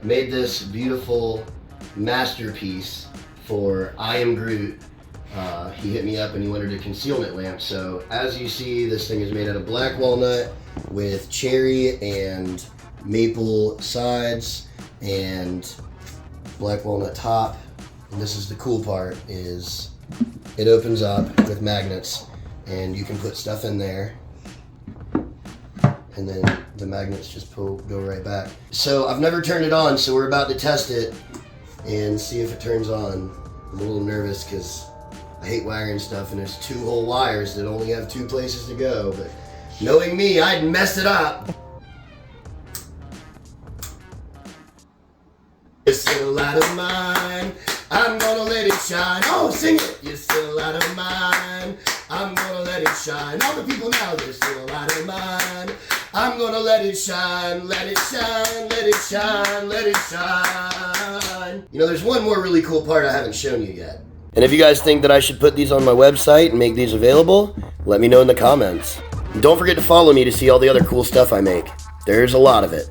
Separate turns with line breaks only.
made this beautiful masterpiece for I Am Groot. He hit me up and he wanted a concealment lamp. So as you see, this thing is made out of black walnut with cherry and maple sides and black walnut top. And this is the cool part, is it opens up with magnets and you can put stuff in there and then the magnets just go right back. So I've never turned it on, so we're about to test it and see if it turns on. I'm a little nervous because I hate wiring stuff and there's 2 whole wires that only have 2 places to go, but knowing me, I'd mess it up. You're still out of mine, I'm gonna let it shine. Oh, sing it! You're still out of mine, I'm gonna let it shine. All the people now, they're still out of mine. I'm gonna let it shine, let it shine, let it shine, let it shine. You know, there's one more really cool part I haven't shown you yet. And if you guys think that I should put these on my website and make these available, let me know in the comments. And don't forget to follow me to see all the other cool stuff I make. There's a lot of it.